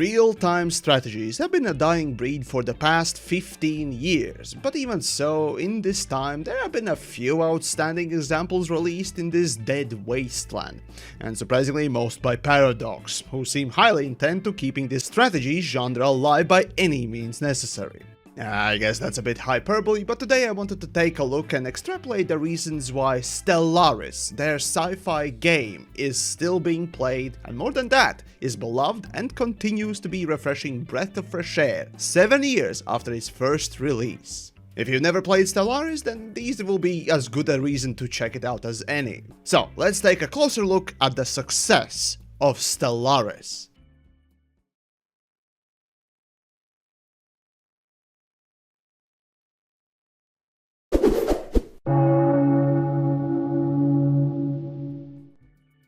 Real-time strategies have been a dying breed for the past 15 years, but even so, in this time there have been a few outstanding examples released in this dead wasteland, and surprisingly most by Paradox, who seem highly intent to keeping this strategy genre alive by any means necessary. I guess that's a bit hyperbole, but today I wanted to take a look and extrapolate the reasons why Stellaris, their sci-fi game, is still being played, and more than that, is beloved and continues to be refreshing breath of fresh air 7 years after its first release. If you've never played Stellaris, then these will be as good a reason to check it out as any. So, let's take a closer look at the success of Stellaris.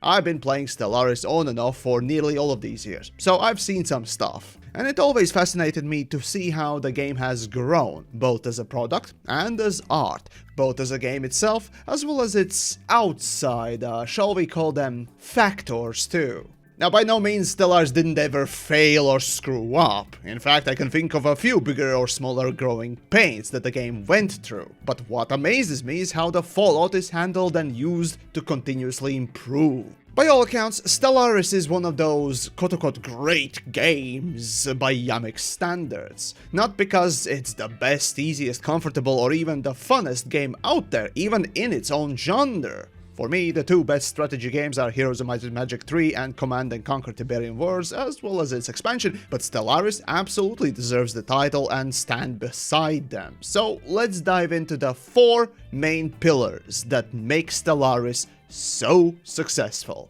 I've been playing Stellaris on and off for nearly all of these years, so I've seen some stuff, and it always fascinated me to see how the game has grown, both as a product and as art, both as a game itself, as well as its outside, shall we call them, factors too. Now, by no means Stellaris didn't ever fail or screw up. In fact, I can think of a few bigger or smaller growing pains that the game went through. But what amazes me is how the fallout is handled and used to continuously improve. By all accounts, Stellaris is one of those quote-unquote great games by TheYamiks standards. Not because it's the best, easiest, comfortable, or even the funnest game out there, even in its own genre. For me, the two best strategy games are Heroes of Might and Magic 3 and Command & Conquer Tiberian Wars, as well as its expansion, but Stellaris absolutely deserves the title and stand beside them. So let's dive into the 4 main pillars that make Stellaris so successful.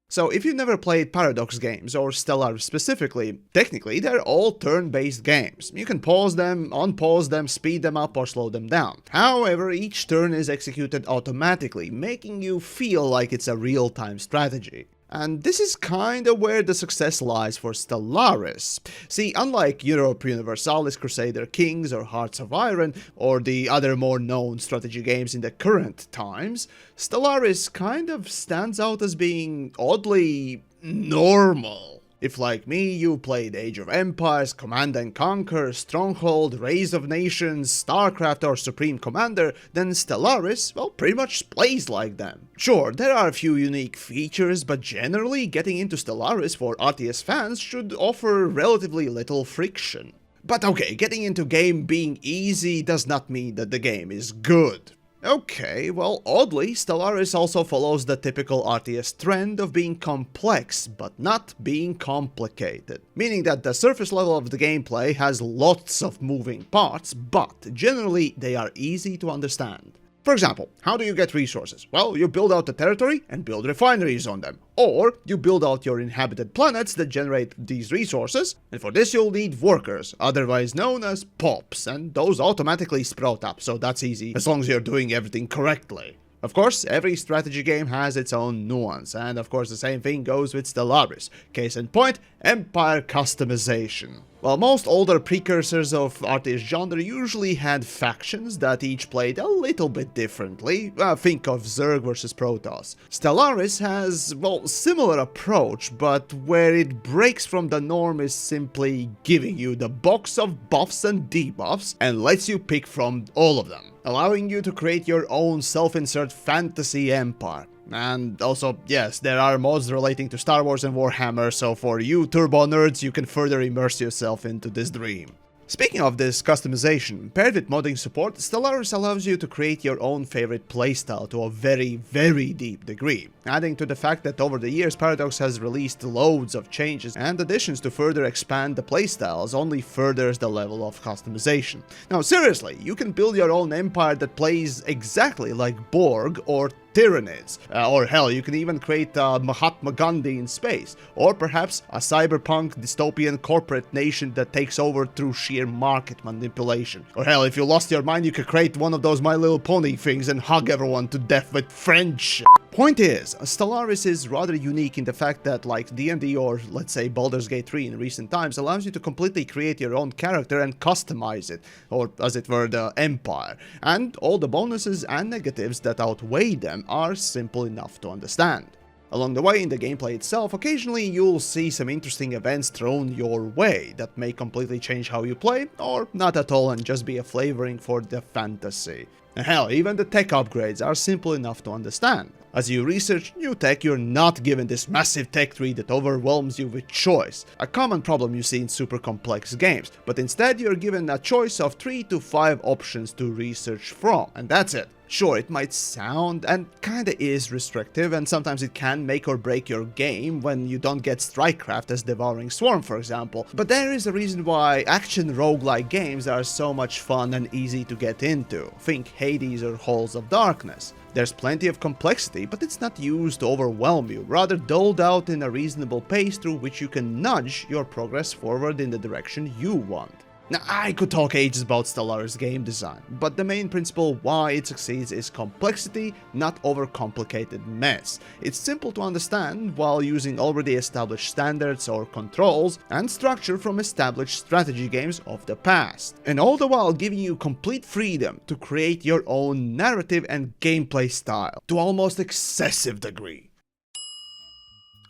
So if you've never played Paradox games, or Stellaris specifically, technically they're all turn-based games. You can pause them, unpause them, speed them up or slow them down. However, each turn is executed automatically, making you feel like it's a real-time strategy. And this is kinda where the success lies for Stellaris. See, unlike Europa Universalis, Crusader Kings, or Hearts of Iron, or the other more known strategy games in the current times, Stellaris kind of stands out as being oddly normal. If, like me, you played Age of Empires, Command & Conquer, Stronghold, Race of Nations, StarCraft or Supreme Commander, then Stellaris, well, pretty much plays like them. Sure, there are a few unique features, but generally getting into Stellaris for RTS fans should offer relatively little friction. But okay, getting into game being easy does not mean that the game is good. Okay, well, oddly, Stellaris also follows the typical RTS trend of being complex, but not being complicated. Meaning that the surface level of the gameplay has lots of moving parts, but generally they are easy to understand. For example, how do you get resources? Well, you build out the territory and build refineries on them. Or you build out your inhabited planets that generate these resources, and for this you'll need workers, otherwise known as pops, and those automatically sprout up, so that's easy as long as you're doing everything correctly. Of course, every strategy game has its own nuance, and of course the same thing goes with Stellaris. Case in point, Empire customization. While most older precursors of RTS genre usually had factions that each played a little bit differently, think of Zerg vs Protoss. Stellaris has, well, similar approach, but where it breaks from the norm is simply giving you the box of buffs and debuffs and lets you pick from all of them, allowing you to create your own self-insert fantasy empire. And also, yes, there are mods relating to Star Wars and Warhammer, so for you turbo nerds, you can further immerse yourself into this dream. Speaking of this customization, paired with modding support, Stellaris allows you to create your own favorite playstyle to a very, very deep degree. Adding to the fact that over the years Paradox has released loads of changes and additions to further expand the playstyles only furthers the level of customization. Now seriously, you can build your own empire that plays exactly like Borg or Tyranids, or hell, you can even create Mahatma Gandhi in space, or perhaps a cyberpunk dystopian corporate nation that takes over through sheer market manipulation. Or hell, if you lost your mind, you could create one of those My Little Pony things and hug everyone to death with friendship. Point is, Stellaris is rather unique in the fact that, like D&D or let's say Baldur's Gate 3 in recent times, allows you to completely create your own character and customize it, or as it were the empire, and all the bonuses and negatives that outweigh them are simple enough to understand. Along the way in the gameplay itself, occasionally you'll see some interesting events thrown your way that may completely change how you play, or not at all and just be a flavoring for the fantasy. And hell, even the tech upgrades are simple enough to understand. As you research new tech, you're not given this massive tech tree that overwhelms you with choice, a common problem you see in super complex games, but instead you're given a choice of 3 to 5 options to research from, and that's it. Sure, it might sound and kinda is restrictive, and sometimes it can make or break your game when you don't get Strikecraft as Devouring Swarm, for example, but there is a reason why action roguelike games are so much fun and easy to get into. Think Hades or Halls of Darkness. There's plenty of complexity, but it's not used to overwhelm you, rather doled out in a reasonable pace through which you can nudge your progress forward in the direction you want. Now, I could talk ages about Stellaris game design, but the main principle why it succeeds is complexity, not overcomplicated mess. It's simple to understand while using already established standards or controls and structure from established strategy games of the past, and all the while giving you complete freedom to create your own narrative and gameplay style, to almost excessive degree.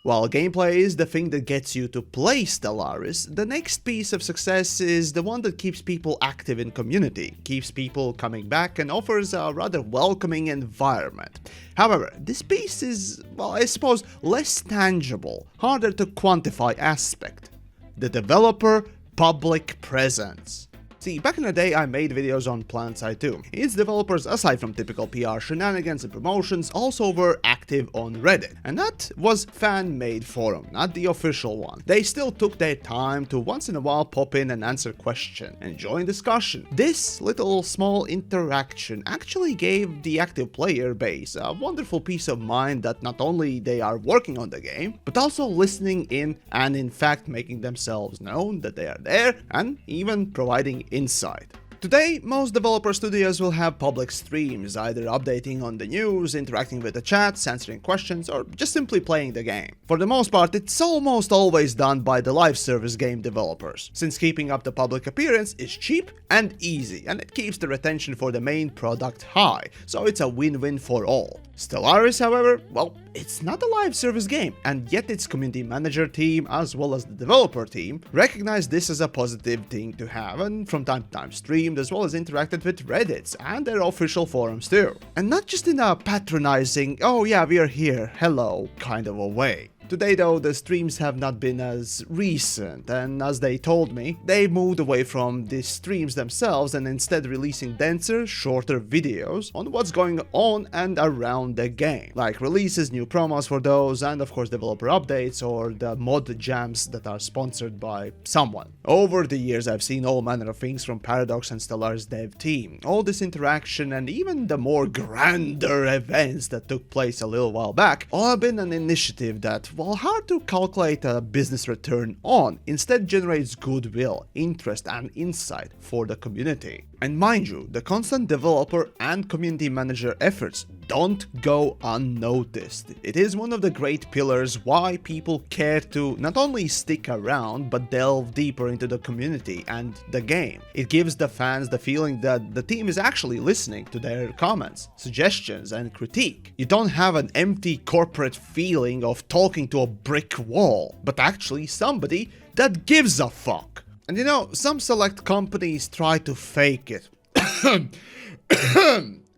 While gameplay is the thing that gets you to play Stellaris, the next piece of success is the one that keeps people active in community, keeps people coming back and offers a rather welcoming environment. However, this piece is, well, I suppose, less tangible, harder to quantify aspect: the developer public presence. See, back in the day I made videos on PlanetSide 2. Its developers, aside from typical PR shenanigans and promotions, also were active on Reddit. And that was fan-made forum, not the official one. They still took their time to once in a while pop in and answer questions and join discussion. This little small interaction actually gave the active player base a wonderful peace of mind that not only they are working on the game, but also listening in and in fact making themselves known that they are there and even providing insight. Today, most developer studios will have public streams, either updating on the news, interacting with the chats, answering questions, or just simply playing the game. For the most part, it's almost always done by the live service game developers, since keeping up the public appearance is cheap and easy, and it keeps the retention for the main product high, so it's a win-win for all. Stellaris, however, well, it's not a live service game, and yet its community manager team, as well as the developer team, recognize this as a positive thing to have, and from time to time streamed as well as interacted with Reddits and their official forums too. And not just in a patronizing, oh yeah, we're here, hello, kind of a way. Today though, the streams have not been as recent, and as they told me, they moved away from the streams themselves and instead releasing denser, shorter videos on what's going on and around the game, like releases, new promos for those, and of course developer updates or the mod jams that are sponsored by someone. Over the years I've seen all manner of things from Paradox and Stellaris dev team, all this interaction and even the more grander events that took place a little while back, all have been an initiative that, while hard to calculate a business return on, instead generates goodwill, interest and insight for the community. And mind you, the constant developer and community manager efforts don't go unnoticed. It is one of the great pillars why people care to not only stick around but delve deeper into the community and the game. It gives the fans the feeling that the team is actually listening to their comments, suggestions and critique. You don't have an empty corporate feeling of talking to a brick wall, but actually somebody that gives a fuck. And you know, some select companies try to fake it.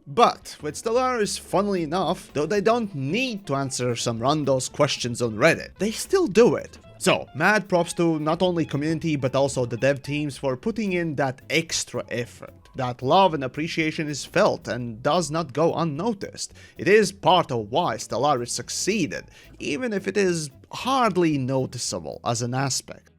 But with Stellaris, funnily enough, though they don't need to answer some randos questions on Reddit, they still do it. So, mad props to not only community but also the dev teams for putting in that extra effort. That love and appreciation is felt and does not go unnoticed. It is part of why Stellaris succeeded, even if it is hardly noticeable as an aspect.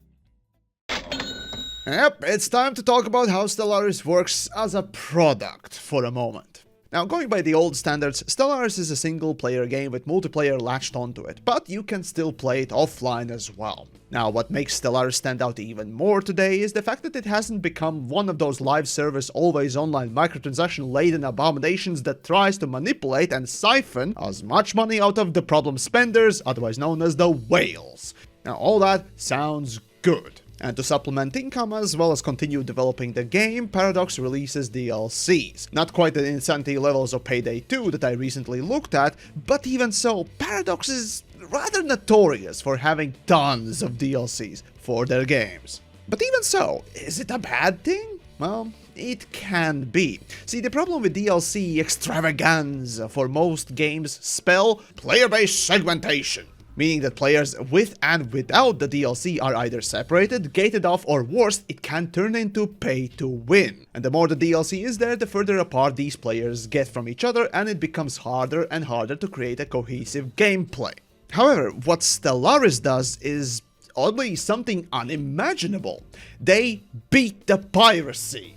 Yep, it's time to talk about how Stellaris works as a product for a moment. Now, going by the old standards, Stellaris is a single-player game with multiplayer latched onto it, but you can still play it offline as well. Now, what makes Stellaris stand out even more today is the fact that it hasn't become one of those live service, always online microtransaction-laden abominations that tries to manipulate and siphon as much money out of the problem spenders, otherwise known as the whales. Now, all that sounds good. And to supplement income as well as continue developing the game, Paradox releases DLCs. Not quite the insanity levels of Payday 2 that I recently looked at, but even so, Paradox is rather notorious for having tons of DLCs for their games. But even so, is it a bad thing? Well, it can be. See, the problem with DLC extravaganza for most games spell player-based segmentation, meaning that players with and without the DLC are either separated, gated off, or worse, it can turn into pay to win. And the more the DLC is there, the further apart these players get from each other, and it becomes harder and harder to create a cohesive gameplay. However, what Stellaris does is oddly something unimaginable. They beat the piracy.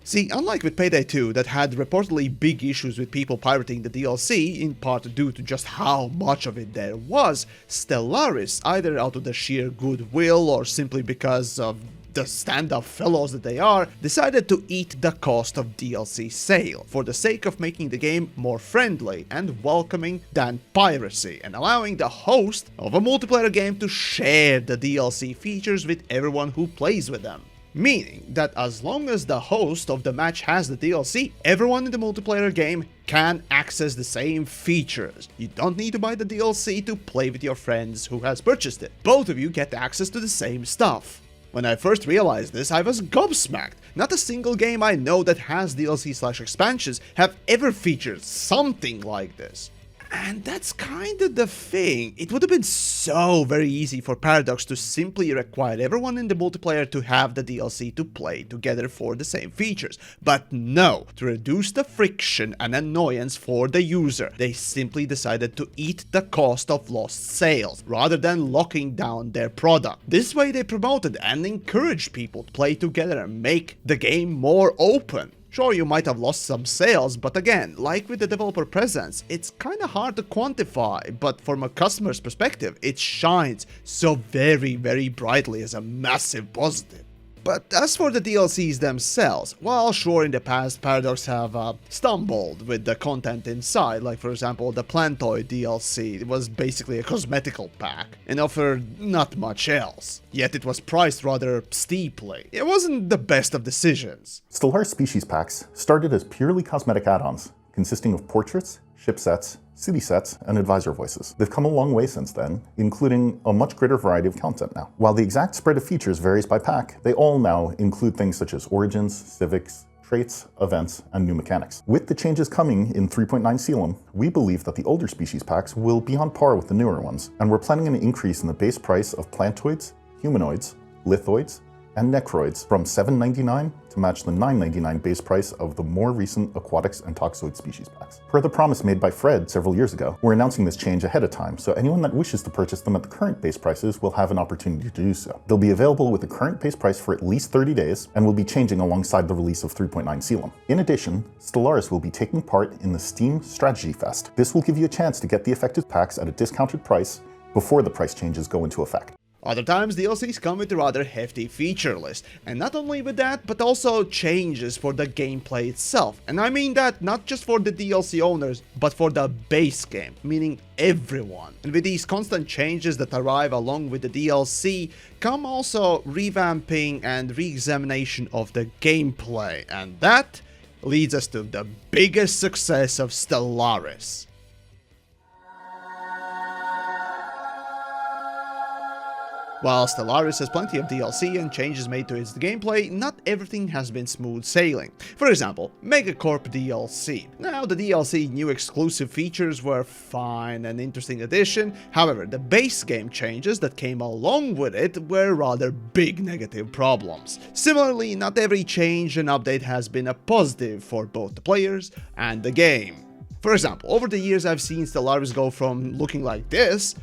See, unlike with Payday 2 that had reportedly big issues with people pirating the DLC, in part due to just how much of it there was, Stellaris, either out of the sheer goodwill or simply because of the stand-up fellows that they are, decided to eat the cost of DLC sale for the sake of making the game more friendly and welcoming than piracy, and allowing the host of a multiplayer game to share the DLC features with everyone who plays with them. Meaning that as long as the host of the match has the DLC, everyone in the multiplayer game can access the same features. You don't need to buy the DLC to play with your friends who has purchased it. Both of you get access to the same stuff. When I first realized this, I was gobsmacked. Not a single game I know that has DLC/expansions have ever featured something like this. And that's kinda the thing. It would have been so very easy for Paradox to simply require everyone in the multiplayer to have the DLC to play together for the same features. But no, to reduce the friction and annoyance for the user, they simply decided to eat the cost of lost sales, rather than locking down their product. This way they promoted and encouraged people to play together and make the game more open. Sure, you might have lost some sales, but again, like with the developer presence, it's kinda hard to quantify, but from a customer's perspective, it shines so very brightly as a massive positive. But as for the DLCs themselves, well, sure, in the past, Paradox have stumbled with the content inside, like for example the Plantoid DLC. It was basically a cosmetical pack, and offered not much else. Yet it was priced rather steeply. It wasn't the best of decisions. Stellaris species packs started as purely cosmetic add-ons, consisting of portraits, ship sets, city sets, and advisor voices. They've come a long way since then, including a much greater variety of content now. While the exact spread of features varies by pack, they all now include things such as origins, civics, traits, events, and new mechanics. With the changes coming in 3.9 Coelum, we believe that the older species packs will be on par with the newer ones, and we're planning an increase in the base price of plantoids, humanoids, lithoids, and necroids from $7.99 to match the $9.99 base price of the more recent aquatics and toxoid species packs. Per the promise made by Fred several years ago, we're announcing this change ahead of time, so anyone that wishes to purchase them at the current base prices will have an opportunity to do so. They'll be available with the current base price for at least 30 days, and will be changing alongside the release of 3.9 Coelum. In addition, Stellaris will be taking part in the Steam Strategy Fest. This will give you a chance to get the effective packs at a discounted price before the price changes go into effect. Other times, DLCs come with a rather hefty feature list, and not only with that, but also changes for the gameplay itself. And I mean that not just for the DLC owners, but for the base game, meaning everyone. And with these constant changes that arrive along with the DLC, come also revamping and re-examination of the gameplay, and that leads us to the biggest success of Stellaris. While Stellaris has plenty of DLC and changes made to its gameplay, not everything has been smooth sailing. For example, Megacorp DLC. Now, the DLC new exclusive features were fine and interesting addition, however, the base game changes that came along with it were rather big negative problems. Similarly, not every change and update has been a positive for both the players and the game. For example, over the years I've seen Stellaris go from looking like this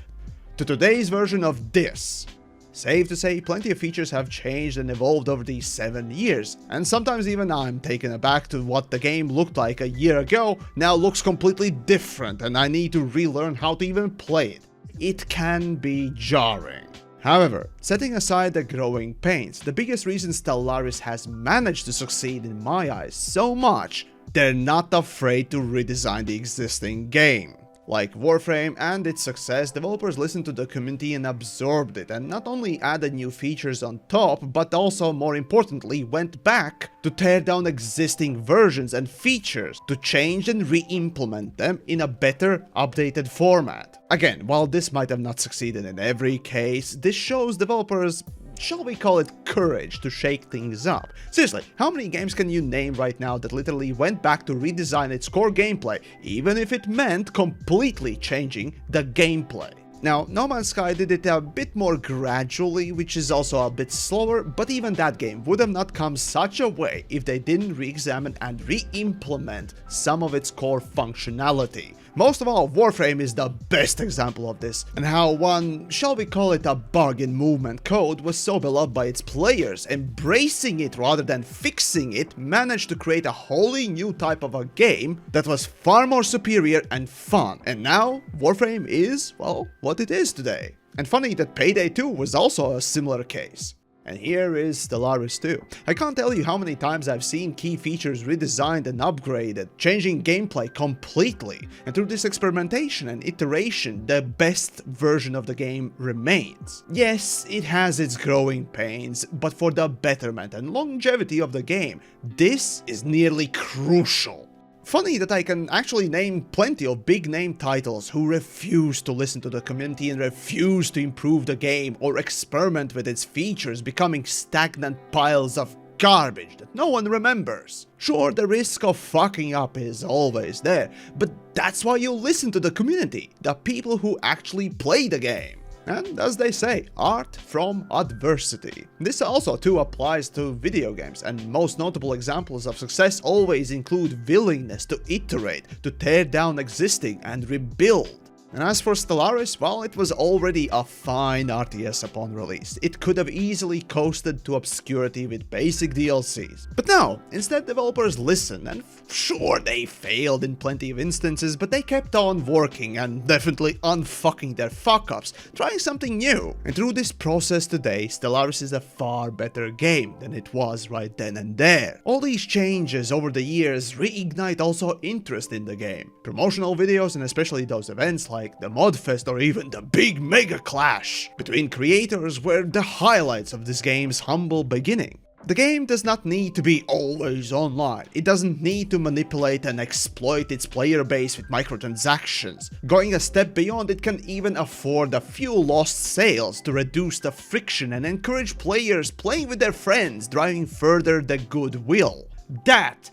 to today's version of this. Safe to say, plenty of features have changed and evolved over these 7 years, and sometimes even I'm taken aback to what the game looked like a year ago now looks completely different, and I need to relearn how to even play it. It can be jarring. However, setting aside the growing pains, the biggest reason Stellaris has managed to succeed in my eyes so much, they're not afraid to redesign the existing game. Like Warframe and its success, developers listened to the community and absorbed it, and not only added new features on top, but also, more importantly, went back to tear down existing versions and features to change and re-implement them in a better, updated format. Again, while this might have not succeeded in every case, this shows developers, shall we call it, courage to shake things up. Seriously, how many games can you name right now that literally went back to redesign its core gameplay, even if it meant completely changing the gameplay? Now, No Man's Sky did it a bit more gradually, which is also a bit slower, but even that game would have not come such a way if they didn't re-examine and re-implement some of its core functionality. Most of all, Warframe is the best example of this, and how one, shall we call it, a bug in movement code was so beloved by its players, embracing it rather than fixing it, managed to create a wholly new type of a game that was far more superior and fun. And now, Warframe is, well, what it is today. And funny that Payday 2 was also a similar case. And here is Stellaris 2. I can't tell you how many times I've seen key features redesigned and upgraded, changing gameplay completely, and through this experimentation and iteration, the best version of the game remains. Yes, it has its growing pains, but for the betterment and longevity of the game, this is nearly crucial. Funny that I can actually name plenty of big name titles who refuse to listen to the community and refuse to improve the game or experiment with its features, becoming stagnant piles of garbage that no one remembers. Sure, the risk of fucking up is always there, but that's why you listen to the community, the people who actually play the game. And as they say, art from adversity. This also too applies to video games, and most notable examples of success always include willingness to iterate, to tear down existing and rebuild. And as for Stellaris, well, it was already a fine RTS upon release. It could have easily coasted to obscurity with basic DLCs. But no, instead developers listened, and sure, they failed in plenty of instances, but they kept on working and definitely unfucking their fuck-ups, trying something new. And through this process today, Stellaris is a far better game than it was right then and there. All these changes over the years reignite also interest in the game. Promotional videos, and especially those events like the Modfest or even the big mega clash between creators, were the highlights of this game's humble beginning. The game does not need to be always online. It doesn't need to manipulate and exploit its player base with microtransactions. Going a step beyond, it can even afford a few lost sales to reduce the friction and encourage players playing with their friends, driving further the goodwill. That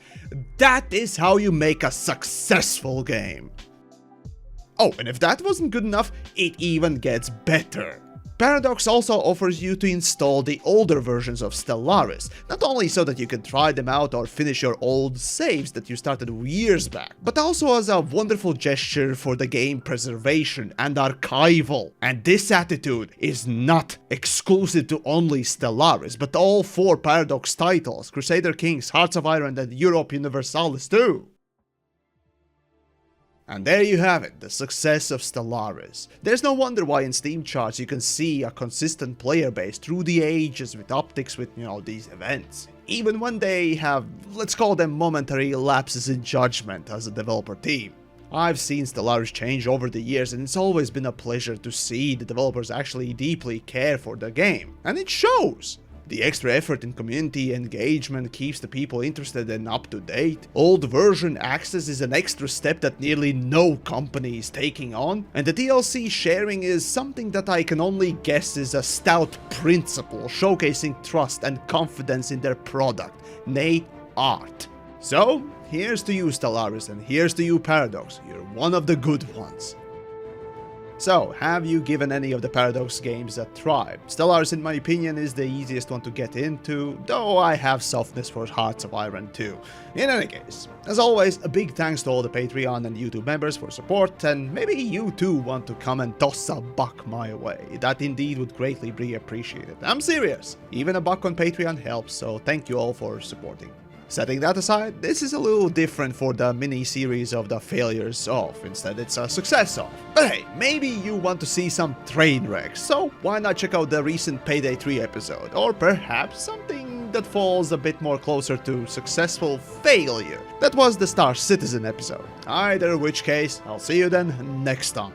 is how you make a successful game. Oh, and if that wasn't good enough, it even gets better. Paradox also offers you to install the older versions of Stellaris, not only so that you can try them out or finish your old saves that you started years back, but also as a wonderful gesture for the game preservation and archival. And this attitude is not exclusive to only Stellaris, but all 4 Paradox titles, Crusader Kings, Hearts of Iron, and Europe Universalis too. And there you have it, the success of Stellaris. There's no wonder why in Steam charts you can see a consistent player base through the ages with optics with, these events. Even when they have, let's call them momentary lapses in judgment as a developer team. I've seen Stellaris change over the years, and it's always been a pleasure to see the developers actually deeply care for the game. And it shows! The extra effort in community engagement keeps the people interested and up to date. Old version access is an extra step that nearly no company is taking on. And the DLC sharing is something that I can only guess is a stout principle showcasing trust and confidence in their product, nay, art. So, here's to you Stellaris, and here's to you Paradox, you're one of the good ones. So, have you given any of the Paradox games a try? Stellaris, in my opinion, is the easiest one to get into, though I have softness for Hearts of Iron too. In any case, as always, a big thanks to all the Patreon and YouTube members for support, and maybe you too want to come and toss a buck my way. That indeed would greatly be appreciated. I'm serious. Even a buck on Patreon helps, so thank you all for supporting. Setting that aside, this is a little different for the mini-series of the failures of, instead it's a success of. But hey, maybe you want to see some train wrecks, so why not check out the recent Payday 3 episode, or perhaps something but that falls a bit more closer to successful failure. That was the Star Citizen episode. Either which case, I'll see you then next time.